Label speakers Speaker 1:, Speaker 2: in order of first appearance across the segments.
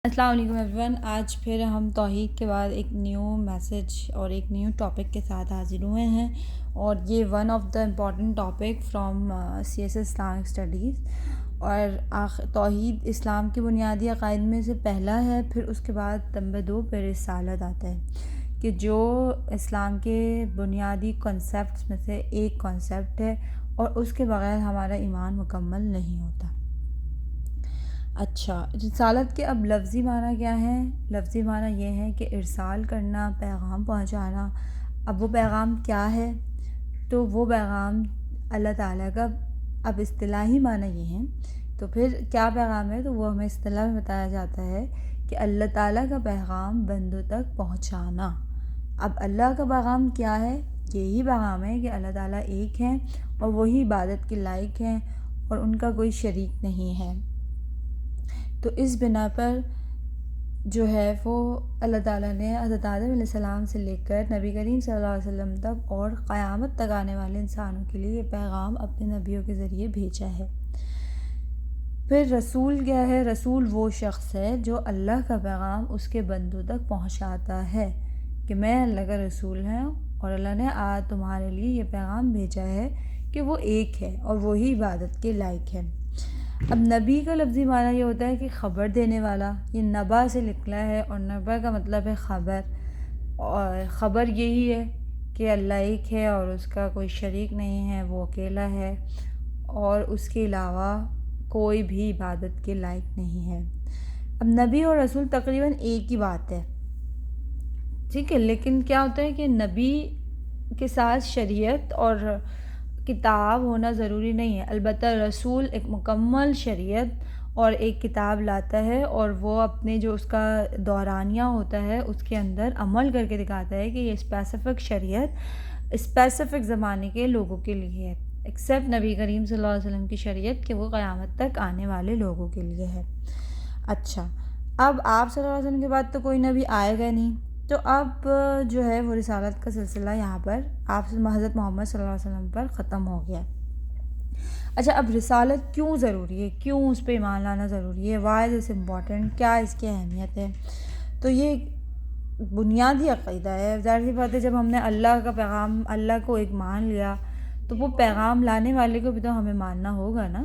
Speaker 1: السلام علیکم ایوریون، آج پھر ہم توحید کے بعد ایک نیو میسج اور ایک نیو ٹاپک کے ساتھ حاضر ہوئے ہیں، اور یہ one of the important topic from C S Islamic studies. اور توحید اسلام کے بنیادی عقائد میں سے پہلا ہے، پھر اس کے بعد نمبر 2 پہ رسالت آتا ہے کہ جو اسلام کے بنیادی کنسیپٹس میں سے ایک کنسیپٹ ہے، اور اس کے بغیر ہمارا ایمان مکمل نہیں ہوتا. اچھا، رسالت کے اب لفظی معنی کیا ہے؟ لفظی معنی یہ ہے کہ ارسال کرنا، پیغام پہنچانا. اب وہ پیغام کیا ہے؟ تو وہ پیغام اللہ تعالیٰ کا اب اصطلاحی معنی یہ ہے. تو پھر کیا پیغام ہے؟ تو وہ ہمیں اصطلاح میں بتایا جاتا ہے کہ اللہ تعالیٰ کا پیغام بندوں تک پہنچانا. اب اللہ کا پیغام کیا ہے؟ یہی پیغام ہے کہ اللہ تعالیٰ ایک ہیں اور وہی عبادت کے لائق ہیں اور ان کا کوئی شریک نہیں ہے. تو اس بنا پر جو ہے وہ اللہ تعالیٰ نے حضرت آدم علیہ السلام سے لے کر نبی کریم صلی اللہ علیہ وسلم تک اور قیامت تک آنے والے انسانوں کے لیے یہ پیغام اپنے نبیوں کے ذریعے بھیجا ہے. پھر رسول کیا ہے؟ رسول وہ شخص ہے جو اللہ کا پیغام اس کے بندوں تک پہنچاتا ہے کہ میں اللہ کا رسول ہوں اور اللہ نے آج تمہارے لیے یہ پیغام بھیجا ہے کہ وہ ایک ہے اور وہی عبادت کے لائق ہے. اب نبی کا لفظی معنی یہ ہوتا ہے کہ خبر دینے والا. یہ نبا سے نکلا ہے اور نبا کا مطلب ہے خبر، اور خبر یہی ہے کہ اللہ ایک ہے اور اس کا کوئی شریک نہیں ہے، وہ اکیلا ہے اور اس کے علاوہ کوئی بھی عبادت کے لائق نہیں ہے. اب نبی اور رسول تقریباً ایک ہی بات ہے، ٹھیک ہے، لیکن کیا ہوتا ہے کہ نبی کے ساتھ شریعت اور کتاب ہونا ضروری نہیں ہے. البتہ رسول ایک مکمل شریعت اور ایک کتاب لاتا ہے، اور وہ اپنے جو اس کا دورانیہ ہوتا ہے اس کے اندر عمل کر کے دکھاتا ہے کہ یہ اسپیسیفک شریعت اسپیسیفک زمانے کے لوگوں کے لیے ہے، ایکسیپٹ نبی کریم صلی اللہ علیہ وسلم کی شریعت کہ وہ قیامت تک آنے والے لوگوں کے لیے ہے. اچھا، اب آپ صلی اللہ علیہ وسلم کے بعد تو کوئی نبی آئے گا نہیں، تو اب جو ہے وہ رسالت کا سلسلہ یہاں پر آپ حضرت محمد صلی اللہ علیہ وسلم پر ختم ہو گیا. اچھا، اب رسالت کیوں ضروری ہے؟ کیوں اس پہ ایمان لانا ضروری ہے؟ Why is important? کیا اس کی اہمیت ہے؟ تو یہ بنیادی عقیدہ ہے. ظاہر سی بات ہے، جب ہم نے اللہ کا پیغام، اللہ کو ایک مان لیا تو وہ پیغام لانے والے کو بھی تو ہمیں ماننا ہوگا نا.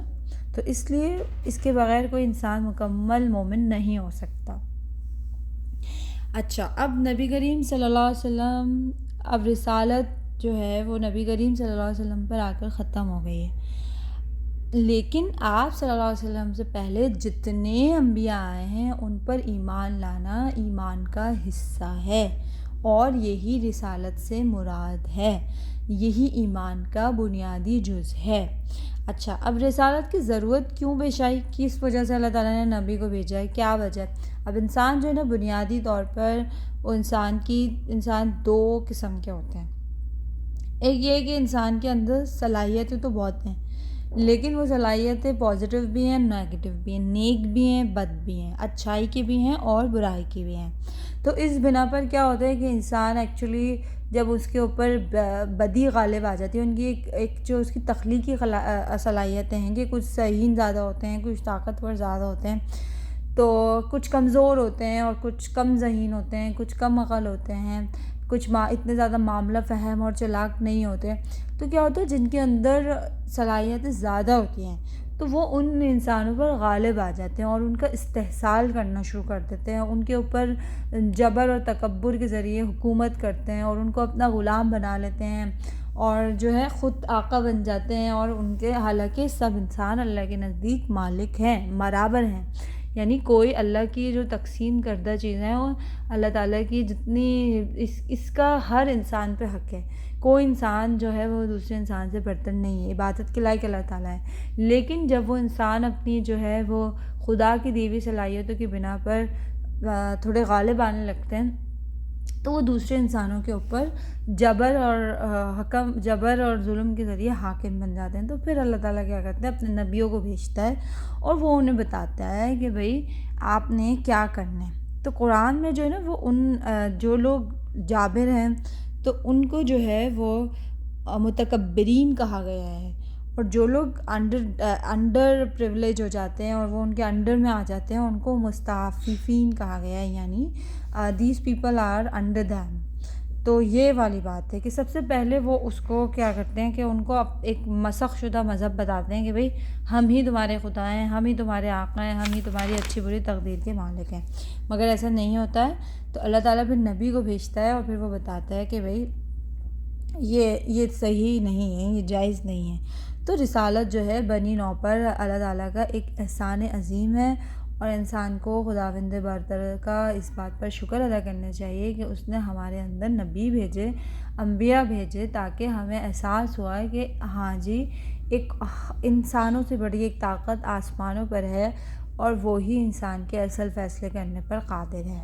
Speaker 1: تو اس لیے اس کے بغیر کوئی انسان مکمل مومن نہیں ہو سکتا. اچھا، اب نبی کریم صلی اللہ علیہ وسلم، اب رسالت جو ہے وہ نبی کریم صلی اللہ علیہ وسلم پر آ کر ختم ہو گئی ہے، لیکن آپ صلی اللہ علیہ وسلم سے پہلے جتنے انبیاء آئے ہیں ان پر ایمان لانا ایمان کا حصہ ہے، اور یہی رسالت سے مراد ہے، یہی ایمان کا بنیادی جز ہے. اچھا، اب رسالت کی ضرورت کیوں پیش آئی؟ کس وجہ سے اللہ تعالیٰ نے نبی کو بھیجا ہے؟ کیا وجہ ہے؟ اب انسان جو ہے نا، بنیادی طور پر وہ انسان دو قسم کے ہوتے ہیں. ایک یہ ہے کہ انسان کے اندر صلاحیتیں تو بہت ہیں، لیکن وہ صلاحیتیں پازیٹیو بھی ہیں، نیگیٹو بھی ہیں، نیک بھی ہیں، بد بھی ہیں، اچھائی کی بھی ہیں اور برائی کی بھی ہیں. تو اس بنا پر کیا ہوتا ہے کہ انسان ایکچولی جب اس کے اوپر بدی غالب آ جاتی ہے، ان کی ایک جو اس کی تخلیقی صلاحیتیں ہیں کہ کچھ ذہین زیادہ ہوتے ہیں، کچھ طاقتور زیادہ ہوتے ہیں، تو کچھ کمزور ہوتے ہیں اور کچھ کم ذہین ہوتے ہیں، کچھ کم عقل ہوتے ہیں، کچھ اتنے زیادہ معاملہ فہم اور چلاک نہیں ہوتے. تو کیا ہوتا ہے، جن کے اندر صلاحیتیں زیادہ ہوتی ہیں تو وہ ان انسانوں پر غالب آ جاتے ہیں اور ان کا استحصال کرنا شروع کر دیتے ہیں، ان کے اوپر جبر اور تکبر کے ذریعے حکومت کرتے ہیں اور ان کو اپنا غلام بنا لیتے ہیں، اور جو ہے خود آقا بن جاتے ہیں. اور ان کے حالانکہ سب انسان اللہ کے نزدیک مالک ہیں، برابر ہیں، یعنی کوئی اللہ کی جو تقسیم کردہ چیزیں ہیں وہ اللہ تعالیٰ کی جتنی اس کا ہر انسان پہ حق ہے. کوئی انسان جو ہے وہ دوسرے انسان سے برتر نہیں ہے، عبادت کے لائق اللہ تعالیٰ ہے. لیکن جب وہ انسان اپنی جو ہے وہ خدا کی دی ہوئی صلاحیتوں کی بنا پر تھوڑے غالب آنے لگتے ہیں تو وہ دوسرے انسانوں کے اوپر جبر اور ظلم کے ذریعے حاکم بن جاتے ہیں. تو پھر اللہ تعالیٰ کیا کرتے ہیں، اپنے نبیوں کو بھیجتا ہے اور وہ انہیں بتاتا ہے کہ بھئی آپ نے کیا کرنا ہے. تو قرآن میں جو ہے نا وہ ان جو لوگ جابر ہیں تو ان کو جو ہے وہ متکبرین کہا گیا ہے، اور جو لوگ انڈر پریولیج ہو جاتے ہیں اور وہ ان کے انڈر میں آ جاتے ہیں ان کو مستعففین کہا گیا ہے، یعنی these people are under them. تو یہ والی بات ہے کہ سب سے پہلے وہ اس کو کیا کرتے ہیں کہ ان کو ایک مسخ شدہ مذہب بتاتے ہیں کہ بھئی ہم ہی تمہارے خدا ہیں، ہم ہی تمہارے آقا ہیں، ہم ہی تمہاری اچھی بری تقدیر کے مالک ہیں. مگر ایسا نہیں ہوتا ہے. تو اللہ تعالیٰ پھر نبی کو بھیجتا ہے اور پھر وہ بتاتا ہے کہ بھئی یہ صحیح نہیں ہے، یہ جائز نہیں ہے. تو رسالت جو ہے بنی نوح پر اللہ تعالیٰ کا ایک احسان عظیم ہے، اور انسان کو خداوند برتر کا اس بات پر شکر ادا کرنا چاہیے کہ اس نے ہمارے اندر نبی بھیجے، انبیاء بھیجے، تاکہ ہمیں احساس ہوا کہ ہاں جی ایک انسانوں سے بڑی ایک طاقت آسمانوں پر ہے اور وہی انسان کے اصل فیصلے کرنے پر قادر ہے.